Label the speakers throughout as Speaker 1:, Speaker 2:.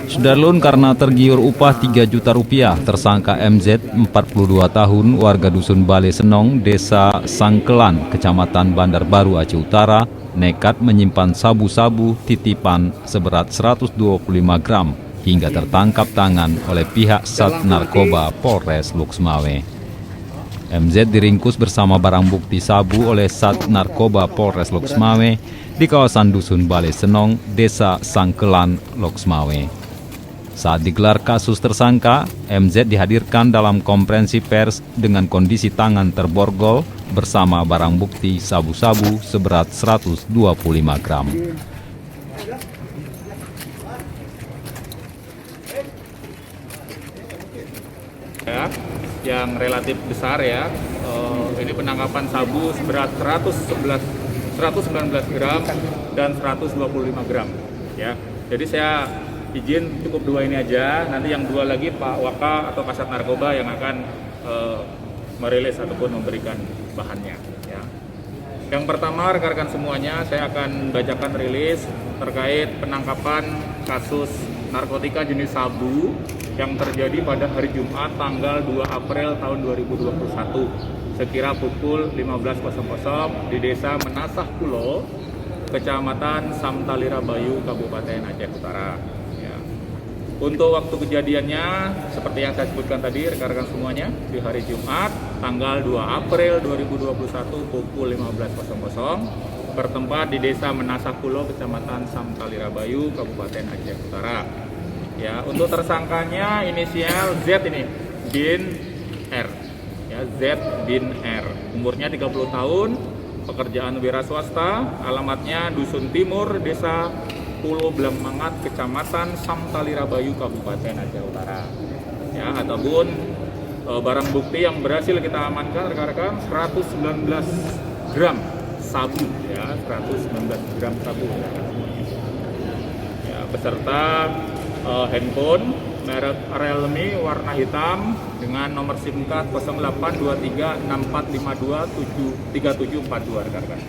Speaker 1: Sudarlun karena tergiur upah 3 juta rupiah, tersangka MZ 42 tahun warga Dusun Bale Senong, Desa Sangkelan, Kecamatan Bandar Baru, Aceh Utara, nekat menyimpan sabu-sabu titipan seberat 125 gram hingga tertangkap tangan oleh pihak Sat Narkoba Polres Loksmawe. MZ diringkus bersama barang bukti sabu oleh Sat Narkoba Polres Loksmawe di kawasan Dusun Bale Senong, Desa Sangkelan, Loksmawe. Saat digelar kasus tersangka, MZ dihadirkan dalam konferensi pers dengan kondisi tangan terborgol bersama barang bukti sabu-sabu seberat 125 gram.
Speaker 2: Yang relatif besar ya, ini penangkapan sabu seberat 119 gram dan 125 gram ya. Jadi saya izin cukup 2 ini aja, nanti yang 2 lagi Pak Waka atau Kasat Narkoba yang akan merilis ataupun memberikan bahannya ya. Yang pertama, rekan-rekan semuanya, saya akan bacakan rilis terkait penangkapan kasus narkotika jenis sabu yang terjadi pada hari Jumat tanggal 2 April tahun 2021 sekira pukul 15.00 di Desa Menasah Pulo, Kecamatan Samtalira Bayu, Kabupaten Aceh Utara. Untuk waktu kejadiannya, seperti yang saya sebutkan tadi, rekan-rekan semuanya, di hari Jumat, tanggal 2 April 2021, pukul 15.00, bertempat di Desa Menasah Pulo, Kecamatan Samtalira Bayu, Kabupaten Aceh Utara. Ya, untuk tersangkanya inisial Z ini, bin R. Ya, Z bin R. Umurnya 30 tahun, pekerjaan wira swasta, alamatnya Dusun Timur, Desa Pulau Blammangat, Kecamatan Samtalira Bayu, Kabupaten Aceh Utara. Ya, ataupun barang bukti yang berhasil kita amankan rekan-rekan 119 gram sabu ya, 119 gram sabu ya, beserta handphone merek Realme warna hitam dengan nomor SIM card 082364523742 rekan-rekan.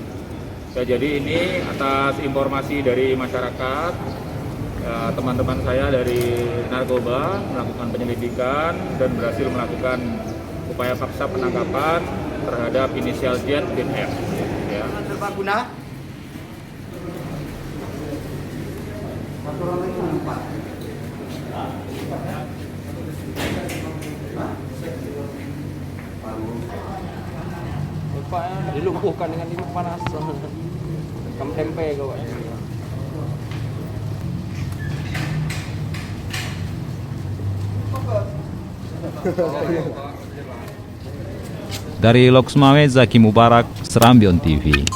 Speaker 2: Ya, jadi ini atas informasi dari masyarakat, ya, teman-teman saya dari Narkoba melakukan penyelidikan dan berhasil melakukan upaya paksa penangkapan terhadap inisial Z bin R. Ya.
Speaker 3: Serbaguna.
Speaker 4: Pak dilumpuhkan dengan lima panas. Kamu tempe kau.
Speaker 1: Dari Loksmawe, Zaki Mubarak, Serambion TV.